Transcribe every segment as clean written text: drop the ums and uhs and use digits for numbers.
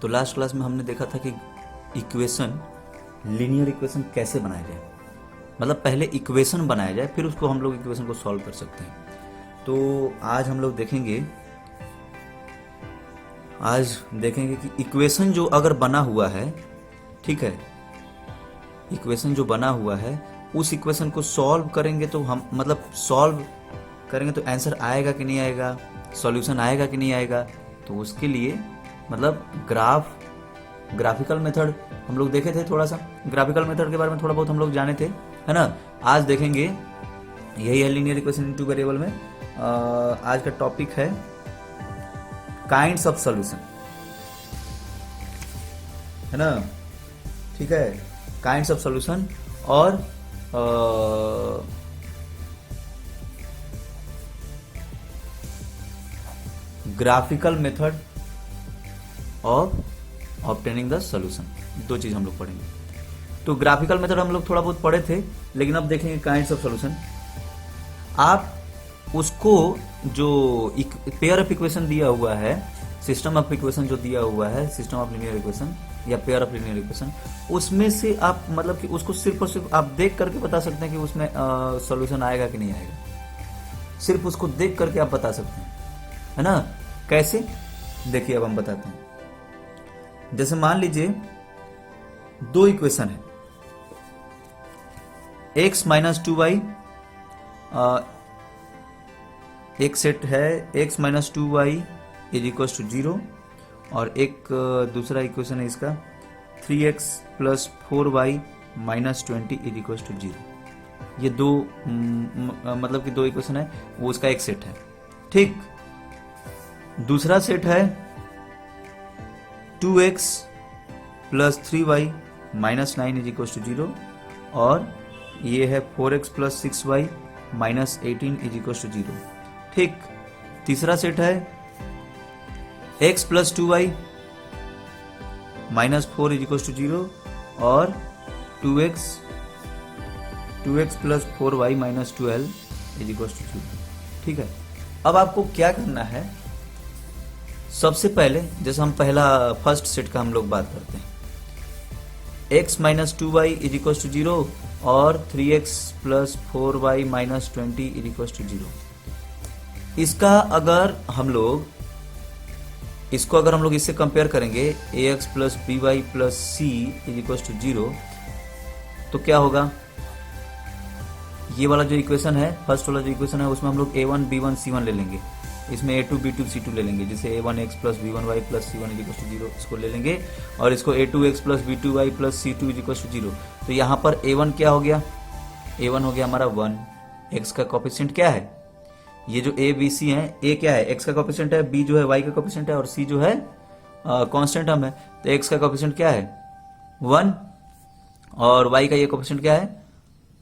तो last class में हमने देखा था कि इक्वेशन, लीनियर इक्वेशन कैसे बनाया जाए, मतलब पहले इक्वेशन बनाया जाए फिर उसको हम लोग इक्वेशन को सॉल्व कर सकते हैं। तो आज हम लोग देखेंगे कि इक्वेशन जो अगर बना हुआ है, ठीक है, इक्वेशन जो बना हुआ है उस इक्वेशन को सॉल्व करेंगे तो हम मतलब सॉल्व करेंगे तो आंसर आएगा कि नहीं आएगा, सॉल्यूशन आएगा कि नहीं आएगा। तो उसके लिए मतलब ग्राफिकल मेथड हम लोग देखे थे, थोड़ा सा ग्राफिकल मेथड के बारे में थोड़ा बहुत हम लोग जाने थे, है ना। आज देखेंगे, यही है लीनियर इक्वेशन इन टू वेरिएबल में। आज का टॉपिक है काइंड्स ऑफ सॉल्यूशन, है ना, ठीक है, काइंड्स ऑफ सॉल्यूशन और graphical method of obtaining the solution, दो चीज हम लोग पढ़ेंगे। तो ग्राफिकल मेथड हम लोग थोड़ा बहुत पढ़े थे, लेकिन अब देखेंगे काइंड्स ऑफ सॉल्यूशन। आप उसको जो पेयर ऑफ इक्वेशन दिया हुआ है, सिस्टम ऑफ इक्वेशन जो दिया हुआ है, सिस्टम ऑफ लीनियर इक्वेशन या पेयर ऑफ लीनियर इक्वेशन, उसमें से आप मतलब कि उसको सिर्फ और सिर्फ आप देख करके बता सकते हैं कि उसमें सॉल्यूशन आएगा कि नहीं आएगा। सिर्फ उसको देख करके आप बता सकते हैं, है ना। कैसे, देखिए अब हम बताते हैं। जैसे मान लीजिए दो इक्वेशन है, x माइनस 2y, एक सेट है x minus 2y is equal to 0 और एक दूसरा इक्वेशन है इसका 3x plus 4y minus 20 is equal to 0। ये दो मतलब कि दो इक्वेशन है, वो उसका एक सेट है, ठीक। दूसरा सेट है 2x plus 3y minus 9 is equal to 0 और ये है 4x plus 6y minus 18 is equal to 0, ठीक। तीसरा सेट है x plus 2y minus 4 is equal to 0 और 2x plus 4y minus 12 is equal to 0, ठीक है। अब आपको क्या करना है, सबसे पहले जैसे हम फर्स्ट सेट का हम लोग बात करते हैं, x minus 2y is equal to 0 और 3x plus 4y minus 20 is equal to 0। इसका अगर हम लोग इससे कंपेयर करेंगे ax plus by plus c is equal to 0, तो क्या होगा, ये वाला जो इक्वेशन है, फर्स्ट वाला जो इक्वेशन है, उसमें हम लोग a1 b1 c1 ले लेंगे, इसमें a2 b2 c2 ले लेंगे, जैसे a1x plus b1y plus c1 is equal to 0 इसको ले लेंगे और इसको a2x plus b2y plus c2 is equal to 0। तो यहाँ पर a1 क्या हो गया, a1 हो गया हमारा 1, x का कोफिशिएंट क्या है, ये जो a b c है, a क्या है, x का कोफिशिएंट है, b जो है y का कोफिशिएंट है और c जो है कांस्टेंट टर्म है। तो x का कोफिशिएंट क्या है 1 और y का ये कोफिशिएंट क्या है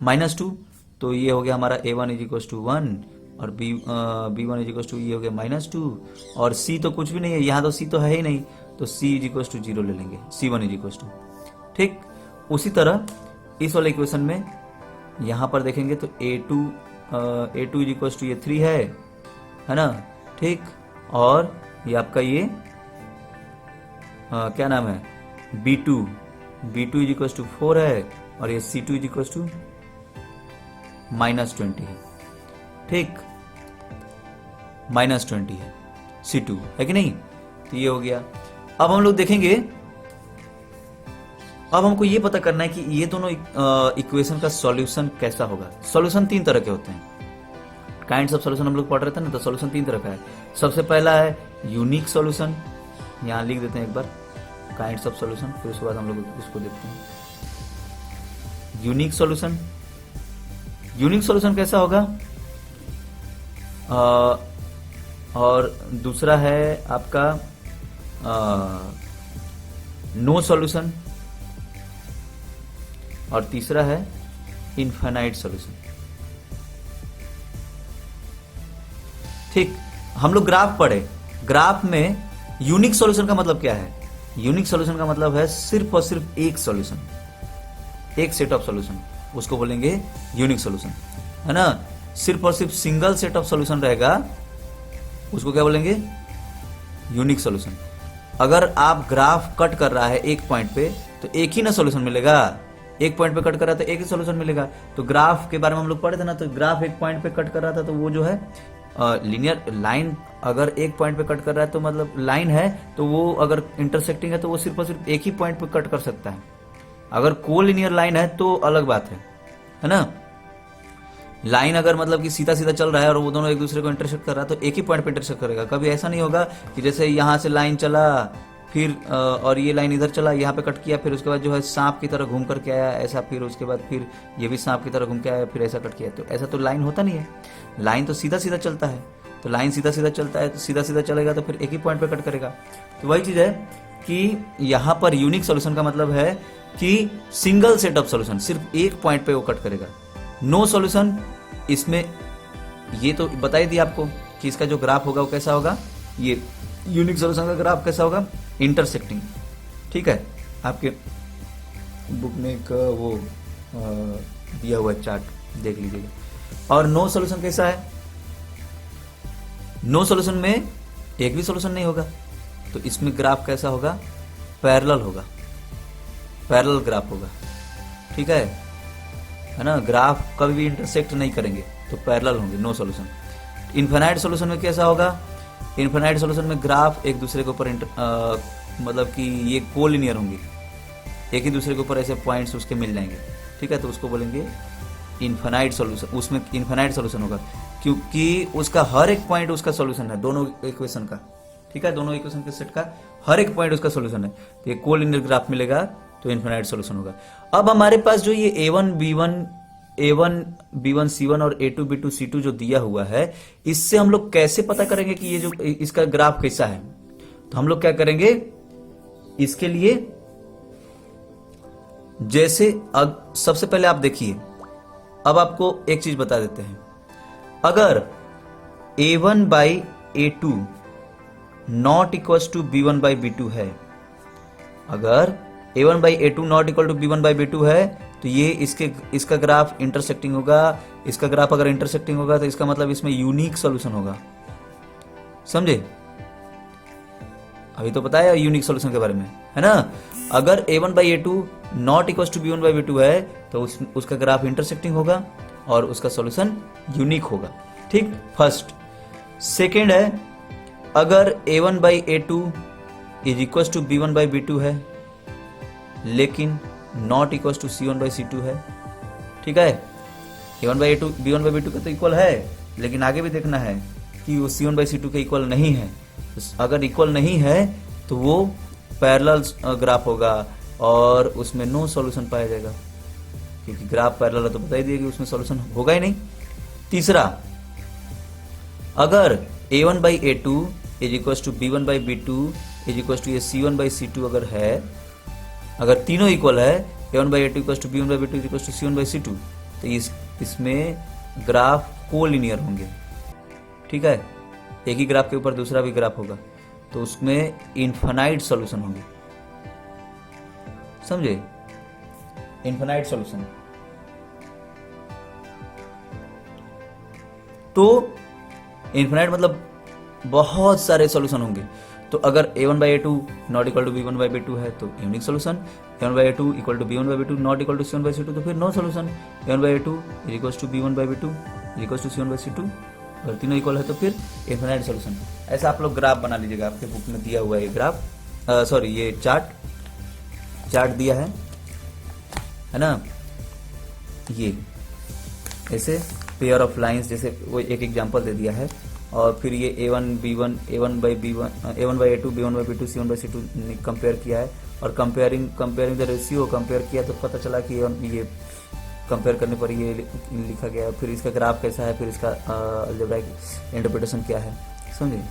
-2, तो ये हो गया हमारा a1 इज इक्वल टू 1 और b1 इज इक्वल टू ये हो गया -2 और c तो कुछ भी नहीं है, यहाँ तो c तो है ही नहीं, तो c इज इक्वल टू 0 ले लेंगे, c1 इज इक्वल टू, ठीक। उसी तरह इस वाले इक्वेशन में यहाँ पर देखेंगे तो a2 इज इक्वल टू ये 3 है ना, ठीक। और ये आपका ये क्या नाम है b2 इज इक्वल टू 4 है और ये c2 इज इक्वल टू -20 है, ठीक, -20 है, C2 है कि नहीं। तो ये हो गया। अब हम लोग देखेंगे, अब हमको ये पता करना है कि ये दोनों इक्वेशन का सॉल्यूशन कैसा होगा। सॉल्यूशन तीन तरह के होते हैं, काइंड्स ऑफ सॉल्यूशन हम लोग पढ़ रहे थे ना, तो सॉल्यूशन तीन तरह का है। सबसे पहला है यूनिक सॉल्यूशन, यहां लिख देते हैं एक बार काइंड्स ऑफ सॉल्यूशन, फिर उसके बाद हम लोग इसको देखते हैं। यूनिक सॉल्यूशन, यूनिक सॉल्यूशन कैसा होगा, और दूसरा है आपका नो सॉल्यूशन और तीसरा है इनफाइनाइट सॉल्यूशन, ठीक। हम लोग ग्राफ पढ़े, ग्राफ में यूनिक सॉल्यूशन का मतलब क्या है, यूनिक सॉल्यूशन का मतलब है सिर्फ और सिर्फ एक सॉल्यूशन, एक सेट ऑफ सॉल्यूशन, उसको बोलेंगे यूनिक सॉल्यूशन, है ना। सिर्फ और सिर्फ सिंगल सेट ऑफ सॉल्यूशन रहेगा, उसको क्या बोलेंगे, यूनिक सॉल्यूशन। अगर आप ग्राफ कट कर रहा है एक पॉइंट पे तो एक ही ना सॉल्यूशन मिलेगा, एक पॉइंट पे कट कर रहा था एक ही सॉल्यूशन मिलेगा। तो ग्राफ के बारे में हम लोग पढ़े थे ना, तो ग्राफ एक पॉइंट पे कट कर रहा था तो वो जो है लीनियर लाइन अगर एक पॉइंट पे कट कर रहा है तो मतलब लाइन है, तो वो अगर इंटरसेक्टिंग है तो वो सिर्फ और सिर्फ एक ही पॉइंट पे कट कर सकता है। अगर कोलिनियर लाइन है तो अलग बात है ना। लाइन अगर मतलब कि सीधा सीधा चल रहा है और वो दोनों एक दूसरे को इंटरसेक्ट कर रहा है तो एक ही पॉइंट पे इंटरसेक्ट करेगा। कभी ऐसा नहीं होगा कि जैसे यहाँ से लाइन चला फिर और ये लाइन इधर चला, यहाँ पे कट किया, फिर उसके बाद जो है सांप की तरह घूम करके आया ऐसा, फिर उसके बाद फिर ये भी सांप की तरह घूम के आया, फिर ऐसा कट किया। तो ऐसा तो लाइन होता नहीं है, लाइन तो सीधा सीधा चलता है। तो लाइन सीधा सीधा चलता है तो सीधा सीधा चलेगा तो फिर एक ही पॉइंट पे कट करेगा। तो वही चीज है कि यहाँ पर यूनिक सोल्यूशन का मतलब है कि सिंगल सेट ऑफ सोल्यूशन, सिर्फ एक पॉइंट पे वो कट करेगा। नो सॉल्यूशन, इसमें ये तो बता ही दिया आपको कि इसका जो ग्राफ होगा वो कैसा होगा। ये यूनिक सॉल्यूशन का ग्राफ कैसा होगा, इंटरसेक्टिंग। ठीक है, आपके बुक में एक वो दिया हुआ चार्ट देख लीजिएगा। और नो सॉल्यूशन कैसा है, नो सॉल्यूशन में एक भी सॉल्यूशन नहीं होगा, तो इसमें ग्राफ कैसा होगा, पैरेलल होगा, पैरेलल ग्राफ होगा। ठीक है ना, ग्राफ कभी भी इंटरसेक्ट नहीं करेंगे तो पैरेलल होंगे, नो सॉल्यूशन। इनफाइनाइट सॉल्यूशन में कैसा होगा, इनफाइनाइट सॉल्यूशन में ग्राफ एक दूसरे के ऊपर मतलब कि ये कोलिनियर होंगे, एक ही दूसरे के ऊपर ऐसे पॉइंट्स उसके मिल जाएंगे। ठीक है, तो उसको बोलेंगे इनफाइनाइट सॉल्यूशन। उसमें इनफाइनाइट सॉल्यूशन होगा क्योंकि उसका हर एक पॉइंट उसका सॉल्यूशन है, दोनों इक्वेशन का। ठीक है, दोनों इक्वेशन के सेट का हर एक पॉइंट उसका सॉल्यूशन है, तो ये कोलिनियर ग्राफ मिलेगा तो इनफाइनाइट सॉल्यूशन होगा। अब हमारे पास जो ये A1 B1 C1 और A2 B2 C2 जो दिया हुआ है, इससे हम लोग कैसे पता करेंगे कि ये जो इसका ग्राफ कैसा है। तो हम लोग क्या करेंगे इसके लिए, जैसे अब सबसे पहले आप देखिए, अब आपको एक चीज बता देते हैं। अगर A1 by A2 not equal to B1 by B2 है, अगर A1 by A2 not equal to B1 by B2 है, तो ये इसका ग्राफ इंटरसेक्टिंग होगा। इसका ग्राफ अगर इंटरसेक्टिंग होगा तो इसका मतलब इसमें यूनिक सॉल्यूशन होगा। समझे, अभी तो पता है यूनिक सॉल्यूशन के बारे में, है ना। अगर A1 by A2 not equal to B1 by B2 है तो उसका ग्राफ इंटरसेक्टिंग होगा और उसका सॉल्यूशन यूनिक होगा। ठीक, फर्स्ट। सेकेंड है, अगर A1 by A2 is equal to B1 by B2 है लेकिन not equal to C1 by C2 है। ठीक है, A1 by A2 B1 by B2 का तो इक्वल है, लेकिन आगे भी देखना है कि वो C1 बाई C2 के इक्वल नहीं है। अगर इक्वल नहीं है तो वो पैरेलल ग्राफ होगा और उसमें नो सॉल्यूशन पाया जाएगा, क्योंकि ग्राफ पैरेलल है तो बता ही दिया कि उसमें सॉल्यूशन होगा ही नहीं। तीसरा, अगर A1 by A2 is equal to B1 by B2 is equal to ये C1 बाई C2 अगर है, अगर तीनों इक्वल है, A1 by A2 equal to B1 by B2 equal to C1 by C2, तो इसमें ग्राफ कोलिनियर होंगे। ठीक है, एक ही ग्राफ के ऊपर दूसरा भी ग्राफ होगा, तो उसमें इनफाइनाइट सॉल्यूशन होंगे। समझे, इनफाइनाइट सॉल्यूशन। तो इनफाइनाइट मतलब बहुत सारे सॉल्यूशन होंगे। तो अगर A1 by A2 not equal to B1 by B2 है तो unique solution, A1 by A2 equal to B1 by B2 not equal to C1 by C2 तो फिर no solution, A1 by A2 is equal to B1 by B2 is equal to C1 by C2, अगर तीनों equal है तो फिर infinite solution. ऐसा आप लोग ग्राफ बना लीजिएगा, आपके बुक में दिया हुआ है ये ग्राफ, सॉरी ये चार्ट दिया है ना। ये ऐसे पेयर ऑफ लाइंस जैसे वो एक एग्जांपल दे दिया है, और फिर ये A1 B1 A1 by A2 B1 by B2 C1 by C2 compare किया है, और कंपेयरिंग द रेशियो कंपेयर किया तो पता चला कि ये कंपेयर करने पर ये लिखा गया। फिर इसका ग्राफ कैसा है, फिर इसका अलजेब्राइक इंटरप्रिटेशन क्या है, समझे,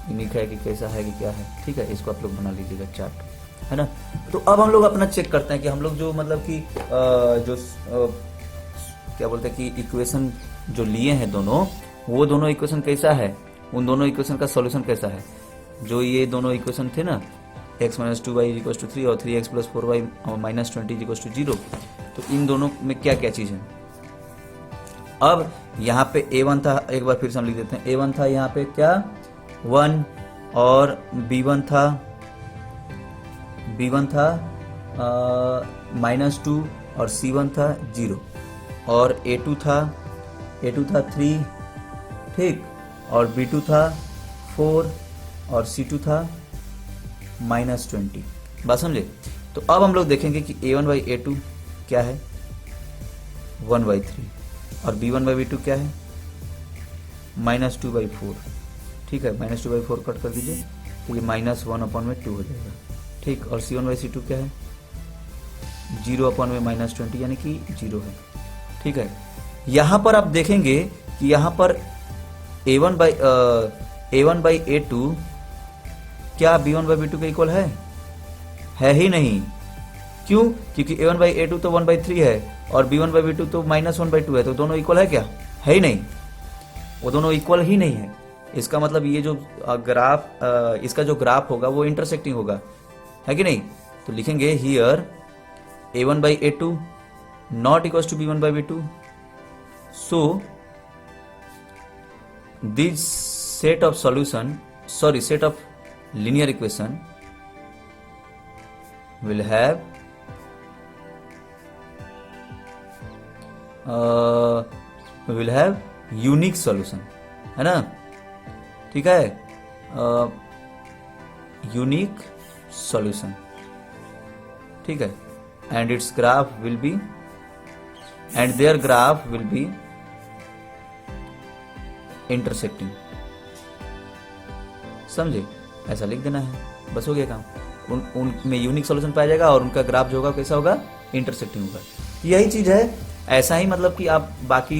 यूनिक है कि कैसा है कि क्या है। ठीक है, इसको आप लोग बना लीजिएगा चार्ट, है ना। तो अब हम लोग अपना चेक करते हैं कि हम लोग जो मतलब कि क्या बोलते हैं कि इक्वेशन जो लिए हैं दोनों, वो दोनों इक्वेशन कैसा है, उन दोनों इक्वेशन का सॉल्यूशन कैसा है। जो ये दोनों इक्वेशन थे ना, x minus 2y equal to 3 और 3x plus 4y minus 20 equal to 0, तो इन दोनों में क्या क्या चीज है। अब यहाँ पे A1 था, एक बार फिर से हम लिख देते हैं। A1 था यहाँ पे क्या 1 और B1 था B1 था -2 और C1 था 0 और A2 था 3, ठीक, और B2 था 4 और C2 था -20। बात समझे? तो अब हम लोग देखेंगे कि A1/A2 क्या है, 1/3, और B1/B2 क्या है, -2/4। ठीक है, -2/4 कट कर दीजिए तो ये -1/2 हो जाएगा, ठीक। और C1/C2 क्या है, 0/-20 यानी कि 0 है, ठीक है। यहां पर आप देखेंगे कि यहां पर A1/A2 क्या B1/B2 के इक्वल है ही नहीं। क्यों? क्योंकि A1/A2 तो 1/3 है और B1/B2 तो -1/2 है, तो दोनों इक्वल है क्या? है ही नहीं, वो दोनों इक्वल ही नहीं है। इसका मतलब ये जो ग्राफ, इसका जो ग्राफ होगा वो इंटरसेक्टिंग होगा, है कि नहीं? तो लिखेंगे here A1/A2 not equals to B1/B2, so this set of linear equation will have unique solution, है ना? ठीक है, यूनिक सॉल्यूशन, ठीक है। And its graph will be and their graph will be intersecting. समझे? ऐसा लिख देना है, बस हो गया काम। उनमें यूनिक सॉल्यूशन पाया जाएगा और उनका ग्राफ जो होगा कैसा होगा, इंटरसेक्टिंग होगा। यही चीज है। ऐसा ही मतलब कि आप बाकी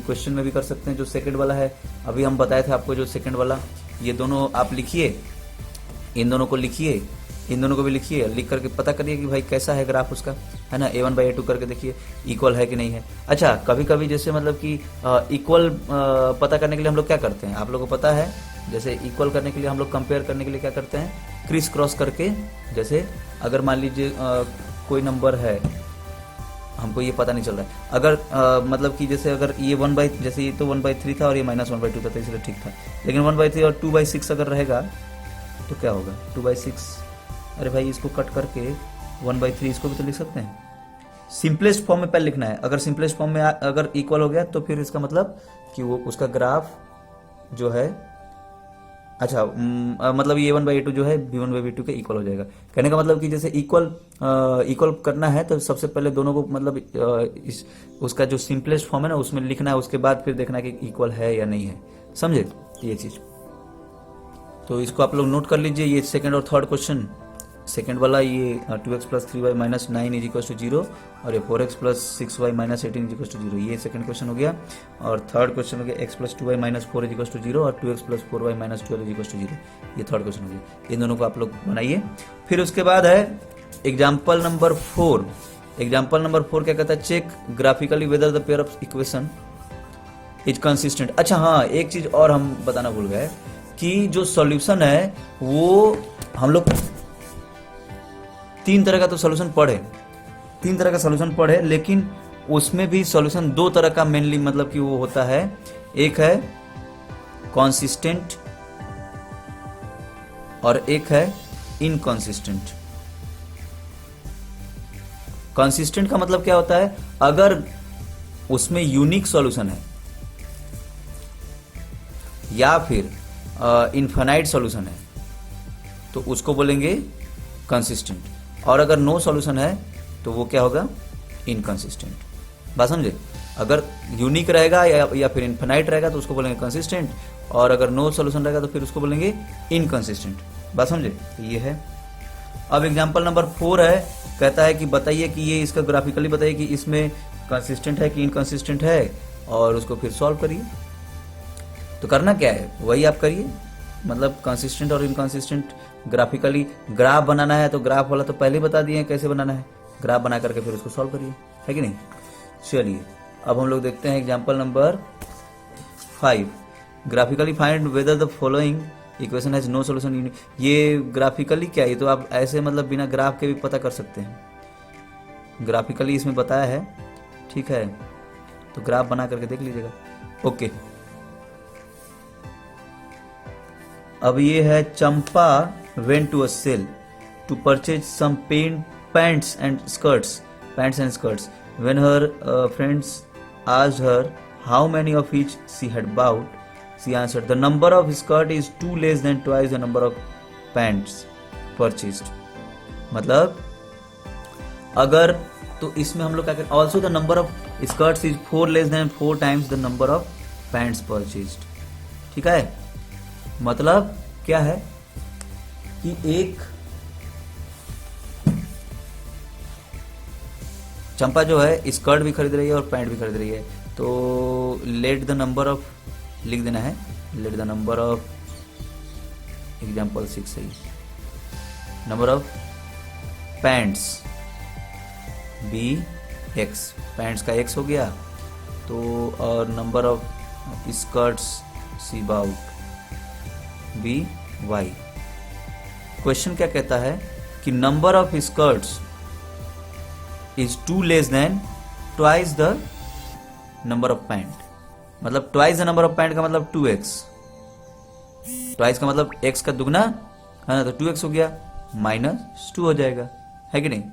क्वेश्चन में भी कर सकते हैं। जो सेकंड वाला है, अभी हम बताए थे आपको, जो सेकंड वाला, ये दोनों आप लिखिए, इन दोनों को लिखिए, इन दोनों को भी लिखिए, लिख करके पता करिए कि भाई कैसा है ग्राफ उसका, है ना। A1/A2 करके देखिए इक्वल है कि नहीं है। अच्छा, कभी कभी जैसे मतलब कि इक्वल पता करने के लिए हम लोग क्या करते हैं, आप लोगों को पता है, जैसे इक्वल करने के लिए हम लोग कंपेयर करने के लिए क्या करते हैं, क्रिस क्रॉस करके। जैसे अगर मान लीजिए कोई नंबर है, हमको ये पता नहीं चल रहा है, अगर मतलब कि जैसे अगर ये जैसे ये तो 1/3 था और ये -1/2 था, तो इसलिए ठीक था। लेकिन 1/3 और 2/6 अगर रहेगा तो क्या होगा, 2/6, अरे भाई इसको कट करके 1/3 इसको भी तो लिख सकते हैं। सिंपलेस्ट फॉर्म में पहले लिखना है। अगर सिंपलेस्ट फॉर्म में अगर इक्वल हो गया तो फिर इसका मतलब कि वो उसका ग्राफ जो है, अच्छा मतलब ये A1/A2 जो है B1/B2 के इक्वल हो जाएगा। कहने का मतलब कि जैसे इक्वल करना है तो सबसे पहले दोनों को मतलब उसका जो सिंपलेस्ट फॉर्म है ना उसमें लिखना है, उसके बाद फिर देखना है कि इक्वल है या नहीं है। समझे ये चीज? तो इसको आप लोग नोट कर लीजिए। ये सेकंड और थर्ड क्वेश्चन, सेकंड वाला ये 2x + 3y - 9 = 0 और ये 4x + 6y - 18 = 0, ये सेकंड क्वेश्चन हो गया। और थर्ड क्वेश्चन हो गया x + 2y - 4 = 0 और 2x + 4y - 12 = 0, ये थर्ड क्वेश्चन हो गया। इन दोनों को आप लोग बनाइए। फिर उसके बाद है एग्जाम्पल नंबर 4। एग्जाम्पल नंबर 4 क्या कहता है, check graphically whether the pair of equation is consistent. अच्छा हाँ, एक चीज और हम बताना भूल गए कि जो सॉल्यूशन है वो हम लोग 3 तरह का तो सॉल्यूशन पढ़े, 3 तरह का सॉल्यूशन पढ़े, लेकिन उसमें भी सॉल्यूशन 2 तरह का मेनली मतलब कि वो होता है। एक है कॉन्सिस्टेंट और एक है इनकॉन्सिस्टेंट। कॉन्सिस्टेंट का मतलब क्या होता है, अगर उसमें यूनिक सॉल्यूशन है या फिर इनफाइनाइट सॉल्यूशन है तो उसको बोलेंगे कंसिस्टेंट, और अगर नो सॉल्यूशन है तो वो क्या होगा, इनकंसिस्टेंट। बात समझे? अगर यूनिक रहेगा या फिर इनफाइनाइट रहेगा तो उसको बोलेंगे कंसिस्टेंट, और अगर नो सॉल्यूशन रहेगा तो फिर उसको बोलेंगे इनकंसिस्टेंट। बात समझे? तो ये है। अब एग्जांपल नंबर 4 है, कहता है कि बताइए कि ये इसका ग्राफिकली बताइए कि इसमें कंसिस्टेंट है कि इनकंसिस्टेंट है, और उसको फिर सॉल्व करिए। तो करना क्या है वही आप करिए, मतलब कंसिस्टेंट और इनकंसिस्टेंट ग्राफिकली ग्राफ बनाना है तो ग्राफ वाला तो पहले ही बता दिए कैसे बनाना है, ग्राफ बना करके फिर उसको सॉल्व करिए, है कि नहीं। चलिए अब हम लोग देखते हैं example number 5। Graphically find whether the following equation has no solution. ये ग्राफिकली क्या है, ये तो आप ऐसे मतलब बिना ग्राफ के भी पता कर सकते हैं, ग्राफिकली इसमें बताया है, ठीक है। तो ग्राफ बना करके देख लीजिएगा। ओके, अब ये है Champa went to a sale. to purchase some pants and skirts. When her friends asked her how many of each she had bought, she answered, "The number of skirt is too less than twice the number of pants purchased." मतलब अगर तो इसमें हम लोग क्या करें, also the number of skirts is 4 less than 4 times the number of pants purchased. ठीक है, मतलब क्या है कि एक चंपा जो है स्कर्ट भी खरीद रही है और पैंट भी खरीद रही है, तो लेट द नंबर ऑफ लिख देना है, let the number of example 6 सही, number of pants be X, pants का एक्स हो गया, तो और number of skirts see about be Y. Question क्या कहता है कि number of skirts is 2 less than twice the number of pant, मतलब twice the number of pant का मतलब 2x, ट्वाइस का मतलब x का दुगना है ना, तो 2x हो गया, -2 हो जाएगा, है कि नहीं।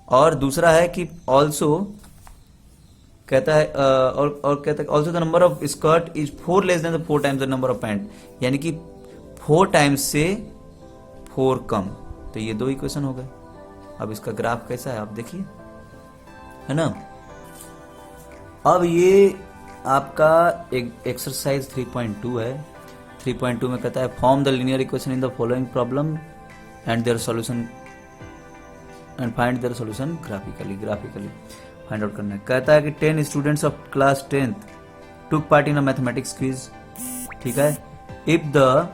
और दूसरा है कि ऑल्सो कहता है और कहता है also the number of skirt is 4 less than the 4 times the number of pant, यानी कि 4 टाइम्स से 4 कम, तो ये 2 इक्वेशन हो गए। अब इसका ग्राफ कैसा है आप देखिए, है ना। अब ये आपका एक एक्सरसाइज 3.2 है। 3.2 में कहता है form the linear equation in the following problem and their solution and find their solution graphically find out करना है। कहता है कि 10 students of class 10th took part in a mathematics quiz. ठीक है, if the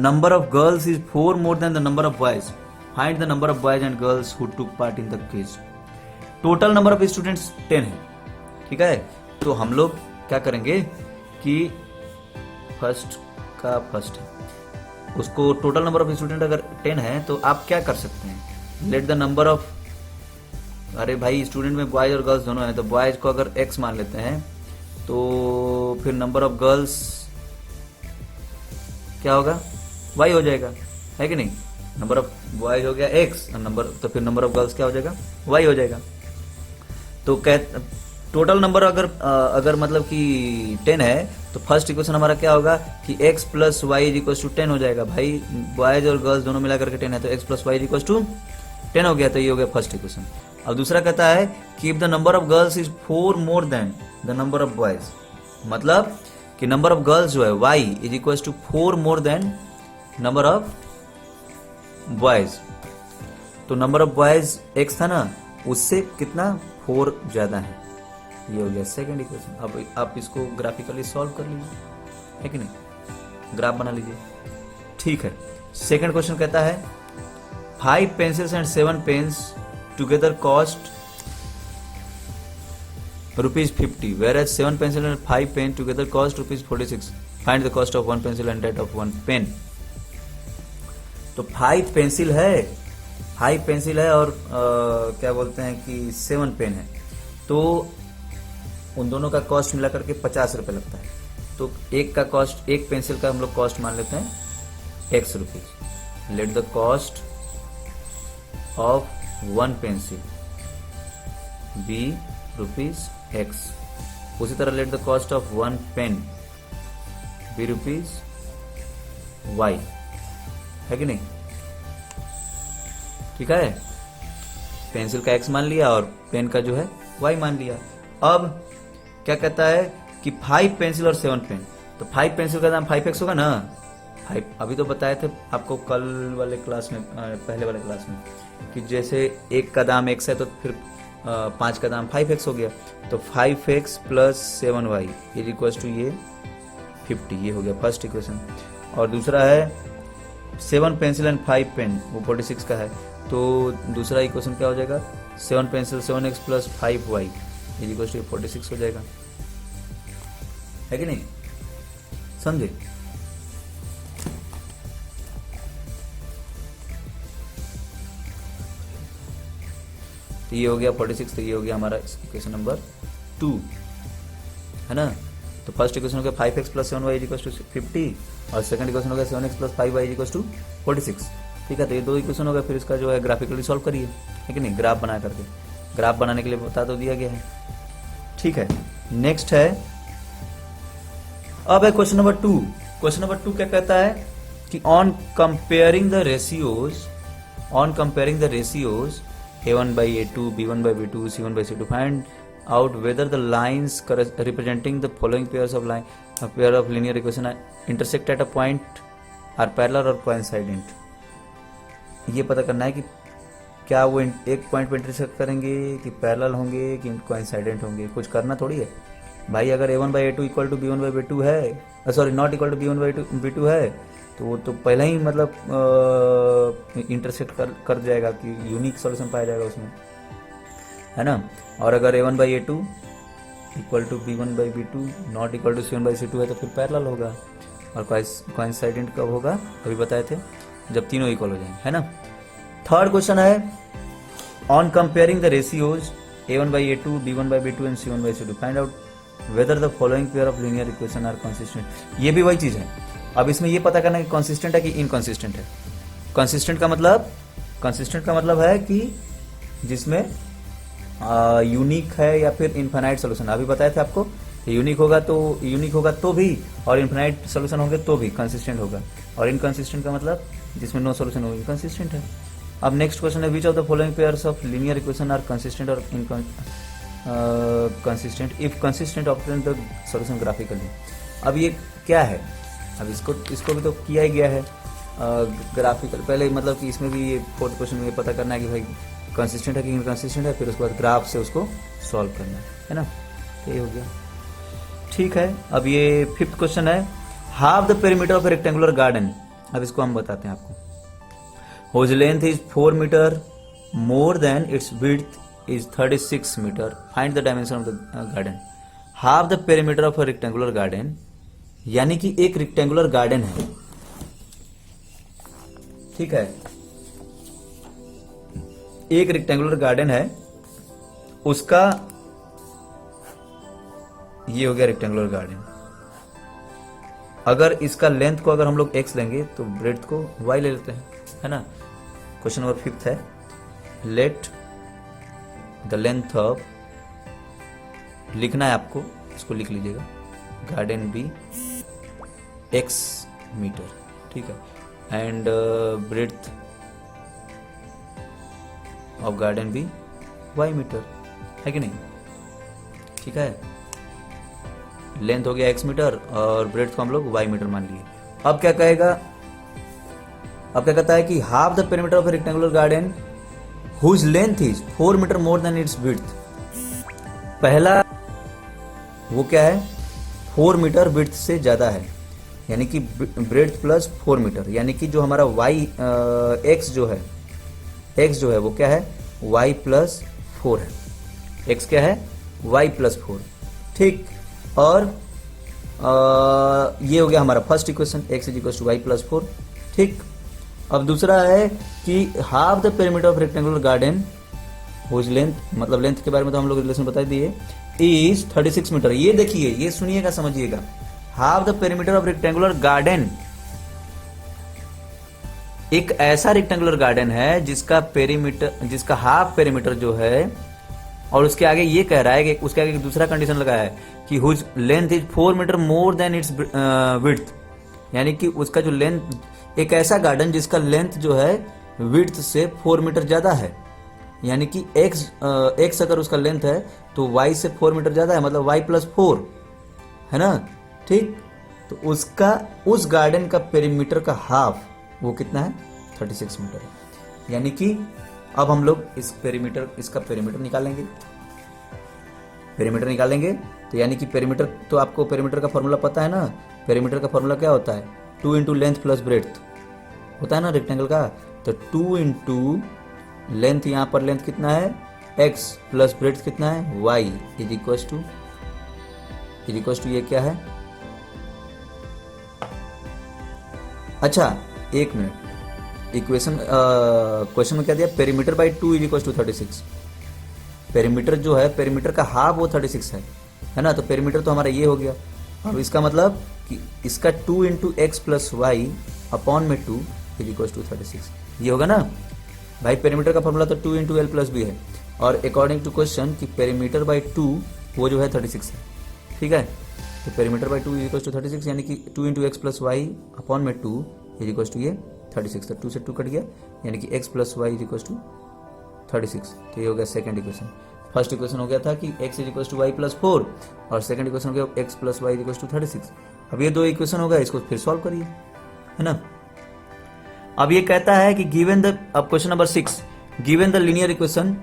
number of girls is 4 more than the number of boys, find the number of boys and girls who took part in the quiz। Total number of students 10 है। ठीक है, तो हम लोग क्या करेंगे कि फर्स्ट है, उसको टोटल नंबर ऑफ स्टूडेंट अगर 10 है तो आप क्या कर सकते हैं, लेट द नंबर ऑफ, अरे भाई स्टूडेंट में बॉयज और गर्ल्स दोनों हैं, तो बॉयज को अगर x मान लेते हैं तो फिर नंबर ऑफ गर्ल्स क्या होगा, y हो जाएगा, है कि नहीं। नंबर ऑफ बॉयज हो गया x और नंबर, तो फिर नंबर ऑफ गर्ल्स क्या हो जाएगा, y हो जाएगा। तो टोटल नंबर अगर मतलब कि 10 है तो फर्स्ट इक्वेशन हमारा क्या होगा कि x plus y is equal to 10 हो जाएगा। भाई बॉयज और गर्ल्स दोनों मिलाकर के 10 है, तो x plus y is equal to 10 हो गया, तो ये हो गया फर्स्ट इक्वेशन। अब दूसरा कहता है कि if the number of girls is 4 more than the number of boys, मतलब कि नंबर ऑफ गर्ल्स जो है y is equal to 4 more than number of boys, तो नंबर ऑफ बॉयज x था ना, उससे कितना 4 ज्यादा है, ये हो गया सेकंड इक्वेशन। अब आप इसको ग्राफिकली सॉल्व कर लीजिए, है कि नहीं, ग्राफ बना लीजिए। ठीक है, सेकंड क्वेश्चन कहता है 5 pencils and 7 pens together cost ₹50, whereas 7 pencil and 5 pen together cost ₹46. Find the cost of 1 pencil and that of 1 pen। तो 5 पेंसिल है और क्या बोलते हैं कि 7 पेन है, तो उन दोनों का कॉस्ट मिला करके 50 रुपए लगता है। तो एक का कॉस्ट, एक पेंसिल का हम लोग कॉस्ट मान लेते हैं x rupees. Let the cost of 1 pencil be rupees x, उसी तरह let the cost of 1 pen be rupees y, है कि नहीं। ठीक है, पेंसिल का x मान लिया और पेन का जो है y मान लिया। अब क्या कहता है कि 5 पेंसिल और 7 पेन, तो 5 पेंसिल का दाम 5x होगा ना, 5 अभी तो बताए थे आपको कल वाले क्लास में, पहले वाले क्लास में, कि जैसे एक का दाम x है तो फिर 5 का दाम 5x हो गया, तो 5x plus 7y is equal to ये 50, ये हो गया फर्स्ट इक्वेशन। और दूसरा है 7 पेंसिल एंड 5 पेन, वो 46 का है, तो दूसरा इक्वेशन क्या हो जाएगा, 7 pencil 7x plus 5y is equal to 46 हो जाएगा, है कि नहीं, समझे। तो ये हो गया 46, तो ये हो गया हमारा इक्वेशन नंबर 2, है ना। तो फर्स्ट इक्वेशन हो गया 5x plus 7y is equal to 50 और सेकंड इक्वेशन हो गया 7x plus 5y is equal to 46। ठीक है, तो ये दो इक्वेशन हो गया। फिर इसका जो है ग्राफिकली सॉल्व करिए, है कि नहीं, ग्राफ बना करके। ग्राफ बनाने के लिए बता तो दिया गया है। ठीक है, नेक्स्ट है, अब है क्वेश्चन नंबर 2। क्वेश्चन नंबर 2 क्या कहता है कि on comparing the ratios a1 by a2, b1 by b2, c1 by c2, find out whether the lines representing the following pairs of linear equation intersect at a point, are parallel or coincident। ये पता करना है कि क्या वो एक point पे intersect करेंगे, कि पैरेलल होंगे, कि कोइंसाइडेंट होंगे। कुछ करना थोड़ी है भाई। अगर a1 by a2 equal to b1 by b2 है, sorry not equal to b1 by b2 है, तो वो तो पहले ही मतलब इंटरसेक्ट कर जाएगा, कि यूनिक सॉल्यूशन पाया जाएगा उसमें, है ना। और अगर a1 by a2 equal to b1 by b2 not equal to c1 by c2 है, तो फिर पैरेलल होगा। और कोइंसाइडेंट कब होगा, अभी बताए थे, जब तीनों इक्वल हो जाएंगे, है ना। थर्ड क्वेश्चन है, on comparing the ratios a1 by a2, b1 by b2 and c1 by c2, find out whether the following pair of linear equation are consistent. ये भी वही चीज है। अब इसमें ये पता करना है कि कंसिस्टेंट है कि इनकंसिस्टेंट है। कंसिस्टेंट का मतलब है कि जिसमें यूनिक है या फिर इनफाइनाइट सोल्यूशन। अभी बताए थे आपको, यूनिक होगा तो भी, और इनफाइनाइट सोल्यूशन होंगे तो भी कंसिस्टेंट होगा। और इनकंसिस्टेंट का मतलब जिसमें नो सोल्यूशन होगा, इनकंसिस्टेंट है। अब नेक्स्ट क्वेश्चन है, which of the following pairs of linear equation are consistent और consistent if consistent obtain the solution graphically. अब ये क्या है, अब इसको भी तो किया ही गया है ग्राफिकल पहले, मतलब कि इसमें भी ये फोर्थ क्वेश्चन में पता करना है कि भाई कंसिस्टेंट है कि इनकंसिस्टेंट है, फिर उसके बाद ग्राफ से उसको सॉल्व करना है ना। ये हो गया। ठीक है, अब ये फिफ्थ क्वेश्चन है, half the perimeter of rectangular garden. अब इसको हम बताते हैं आपको। Whose length is 4 metre more than its width is 36 meter, find the dimension of the garden। half the perimeter of a rectangular garden, यानी कि एक रेक्टेंगुलर गार्डन है, ठीक है, एक रेक्टेंगुलर गार्डन है, उसका ये हो गया रेक्टेंगुलर गार्डन। अगर इसका लेंथ को अगर हम लोग x लेंगे तो ब्रेड्थ को y ले लेते हैं, है ना। क्वेश्चन नंबर 5 है, लेट द लेंथ ऑफ, लिखना है आपको, इसको लिख लीजिएगा, गार्डन बी x मीटर, ठीक है, and breadth of garden be y metre, है कि नहीं। ठीक है, लेंथ हो गया x मीटर और ब्रेड्थ को हम लोग y मीटर मान लिए। अब क्या कहेगा, अब क्या कहता है कि half the perimeter of a rectangular garden whose length is 4 metre more than its width. पहला वो क्या है, 4 मीटर विड्थ से ज्यादा है, यानी कि ब्रेड्थ प्लस 4 मीटर, यानी कि जो हमारा x जो है वो क्या है, y प्लस 4 है। x क्या है, y प्लस 4, ठीक। और ये हो गया हमारा first equation, x is equal to y plus 4, ठीक। अब दूसरा है कि half the perimeter of rectangular garden whose length, मतलब लेंथ के बारे में तो हम लोग रिलेशन बता दिए, इज 36 मीटर। ये देखिए, ये सुनिएगा, समझिएगा, half the perimeter of rectangular garden, एक ऐसा रेक्टेंगुलर गार्डन है जिसका पेरीमीटर, जिसका हाफ पेरीमीटर जो है, और उसके आगे ये कह रहा है कि उसके आगे दूसरा कंडीशन लगाया है कि whose length is 4 metre more than its width, यानी कि उसका जो लेंथ, एक ऐसा गार्डन जिसका लेंथ जो है विड्थ से 4 मीटर ज्यादा है, यानी कि x अगर उसका लेंथ है तो y से 4 मीटर ज्यादा है, मतलब y प्लस 4 है ना, ठीक। तो उसका, उस गार्डन का पेरीमीटर का हाफ वो कितना है, 36 मीटर है। यानी कि अब हम लोग इस पेरीमीटर, इसका पेरीमीटर निकालेंगे, तो यानी कि पेरीमीटर, तो आपको पेरीमीटर का फॉर्मूला पता है ना, पेरीमीटर का फॉर्मूला क्या होता है, 2 इंटू लेंथ प्लस ब्रेड्थ होता है ना रेक्टेंगल का। तो 2 इंटू लेंथ, यहां पर लेंथ कितना है x प्लस ब्रेड्थ कितना है y इज इक्वल टू ये क्या है, अच्छा एक मिनट, इक्वेशन क्वेश्चन में क्या दिया, perimeter by 2 is equal to 36। Perimeter जो है, पेरीमीटर का हाफ वो 36 है ना, तो पेरीमीटर तो हमारा ये हो गया, अब इसका मतलब कि इसका 2 into x plus y upon में 2 इज इक्वल टू 36, ये होगा ना भाई। पेरीमीटर का फॉर्मूला तो 2 इंटू एल प्लस बी है, और अकॉर्डिंग टू क्वेश्चन कि पेरीमीटर बाई 2 वो जो है 36 है, ठीक है। तो perimeter by 2 is equal to 36, यानी कि 2 into x plus y upon में 2 इज इक्वल टू ये 36, तो 2 से 2 कट गया, यानी कि x plus y is equal to 36। तो ये हो गया सेकंड इक्वेशन। फर्स्ट इक्वेशन हो गया था कि x is equal to y plus 4, और सेकंड इक्वेशन हो गया x plus y is equal to 36। अब ये दो इक्वेशन हो गया, इसको फिर सॉल्व करिए, है ना। अब ये कहता है कि गिवन द, अब question number 6, given the linear equation,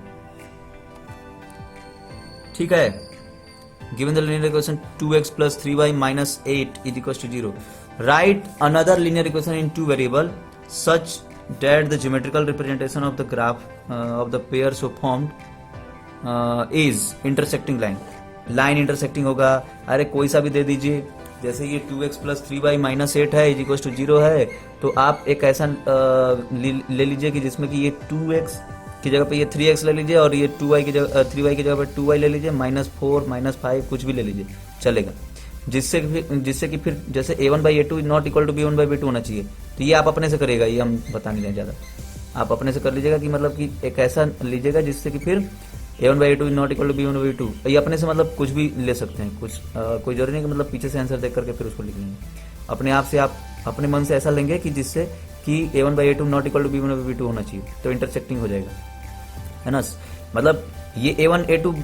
ठीक है, given the linear equation 2x plus 3y minus 8 is equal to 0, right another linear equation in 2 variable such that the geometrical representation of the graph of the pair so formed is intersecting line, line intersecting होगा। अरे कोई सा भी दे दीजिए, जैसे ये 2x plus 3y minus 8 है is equal to 0 है, तो आप एक ऐसा ले लीजिए कि जिसमें कि ये 2x की जगह पे ये 3x ले लीजिए, और ये 3y की जगह पे 2y ले लीजिए, -4 -5 कुछ भी ले लीजिए चलेगा, जिससे कि फिर जैसे a1 by a2 not equal to b1 by b2 होना चाहिए। तो ये आप अपने से करिएगा, ये हम बता नहीं रहे ज़्यादा, आप अपने से कर लीजिएगा कि मतलब कि एक ऐसा लीजिएगा जिससे कि फिर a1 by a2 not equal to b1 by b2, ये अपने से मतलब कुछ भी ले सकते हैं, कुछ कोई जरूरी नहीं कि मतलब पीछे से आंसर देख करके फिर उसको लिख लेंगे। अपने आप से आप अपने मन से ऐसा लेंगे कि जिससे कि a1 by a2 not equal to b1 by b2 होना चाहिए, तो इंटरसेक्टिंग हो जाएगा, है ना। मतलब ये a1 a2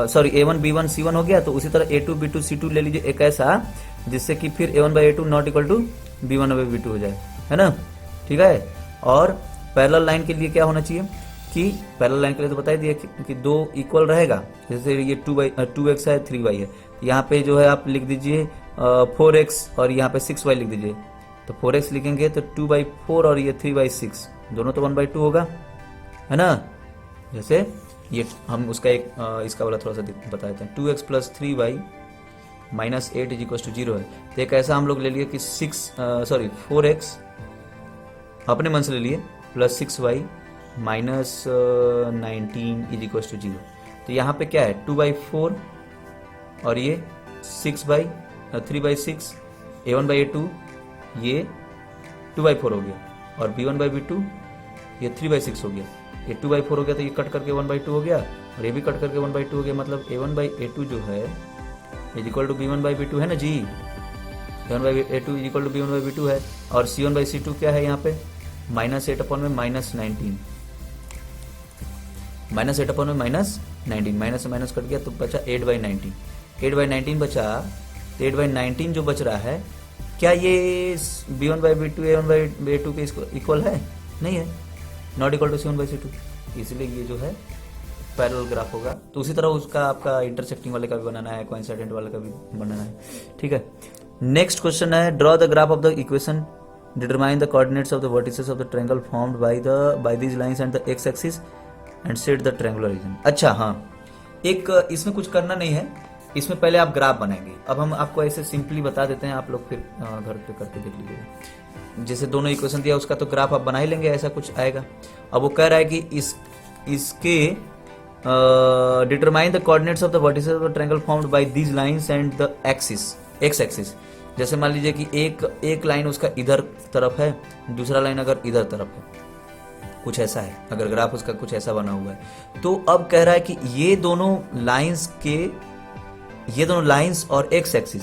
sorry a1 b1 c1 हो गया, तो उसी तरह a2 b2 c2 ले लीजिए एक ऐसा जिससे कि फिर a1 by a2 not equal to b1 by b2 हो जाए, है ना, ठीक है। और पैरेलल लाइन के लिए क्या होना चाहिए कि पैरेलल लाइन के लिए तो बता ही दिया कि दो इक्वल रहेगा, जैसे ये 2x है 3y है, यहाँ पे जो है आप लिख दीजिए 4x और यहाँ पे 6y लिख दीजिए, तो 4x लिखेंगे तो 2/4 और ये 3/6 दोनों तो 1/2 होगा, है ना। जैसे ये हम उसका एक इसका वाला थोड़ा सा बता देते हैं, 2x plus 3y minus 8 is equal to 0 है, तो एक ऐसा हम लोग ले लिए कि 4x अपने मन से ले लिए plus 6y minus 19 is equal to 0। तो यहाँ पे क्या है 2/4 और ये 3/6, a1/a2 ये 2/4 हो गया, और b1/b2 ये 3/6 हो गया, ये 2/4 हो गया, तो ये कट करके 1/2 हो गया, और ये भी कट करके 1/2 हो गया, मतलब a1/a2 जो है इज इक्वल टू b1/b2 है ना जी, a1/a2 is equal to b1/b2 है, और c1/c2 क्या है यहाँ पे -8 अपॉन में -19, -8 अपॉन में -19, माइनस से माइनस कट गया तो बचा 8/19, 8/19 बचा, 8/19 जो बच रहा है क्या ये b1/b2 a1/a2 के इक्वल है, नहीं है, नॉट इक्वल टू c1/c2, इसलिए ये जो है पैरेलल ग्राफ होगा। तो उसी तरह उसका आपका इंटरसेक्टिंग वाले का भी बनाना है, कोइंसिडेंट वाले का भी बनाना है, ठीक है। नेक्स्ट क्वेश्चन है, draw the graph of the equation, determine the coordinates of the vertices of the triangle formed by these lines and the x axis and set the triangular region. अच्छा हाँ, एक इसमें कुछ करना नहीं है, इसमें पहले आप ग्राफ बनाएंगे। अब हम आपको ऐसे सिंपली बता देते हैं, आप लोग फिर घर पे करके देख लीजिएगा। जैसे दोनों इक्वेशन दिया उसका तो ग्राफ आप बना ही लेंगे, ऐसा कुछ आएगा। अब वो कह रहा है कि इसके determine the coordinates of the vertices of the triangle formed by these lines and the axis, x axis. जैसे मान लीजिए कि एक लाइन उसका इधर तरफ है, दूसरा लाइन अगर इधर तरफ है, कुछ ऐसा है, अगर ग्राफ उसका कुछ ऐसा बना हुआ है, तो अब कह रहा है कि ये दोनों लाइंस और एक्स एक्सिस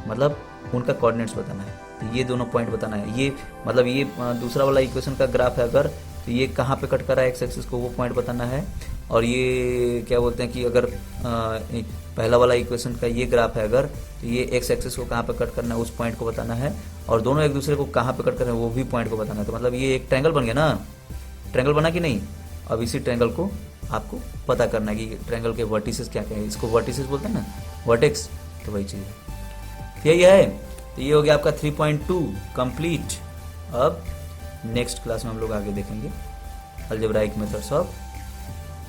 मतलब उनका कोऑर्डिनेट्स बताना है, तो ये दोनों पॉइंट बताना है। ये मतलब ये दूसरा वाला इक्वेशन का ग्राफ है अगर, तो ये कहाँ पे कट कर रहा है एक्स एक्सिस को, वो पॉइंट बताना है। और ये क्या बोलते हैं कि अगर पहला वाला इक्वेशन का ये ग्राफ है अगर, तो ये एक्स एक्सिस को कहाँ पे कट करना है उस पॉइंट को बताना है, और दोनों एक दूसरे को कहाँ पे कट करना है वो भी पॉइंट को बताना है। तो मतलब ये एक ट्रायंगल बन गया ना, ट्रायंगल बना कि नहीं। अब इसी ट्रायंगल को आपको पता करना है कि ट्रायंगल के वर्टिसेस क्या क्या है, इसको वर्टिसेस बोलते हैं ना, वर्टेक्स, तो वही चीज़ है। यही है, तो ये हो गया आपका 3.2 कंप्लीट। अब नेक्स्ट क्लास में हम लोग आगे देखेंगे algebraic methods of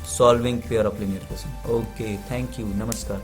solving pair of linear equation. Okay, thank you, नमस्कार।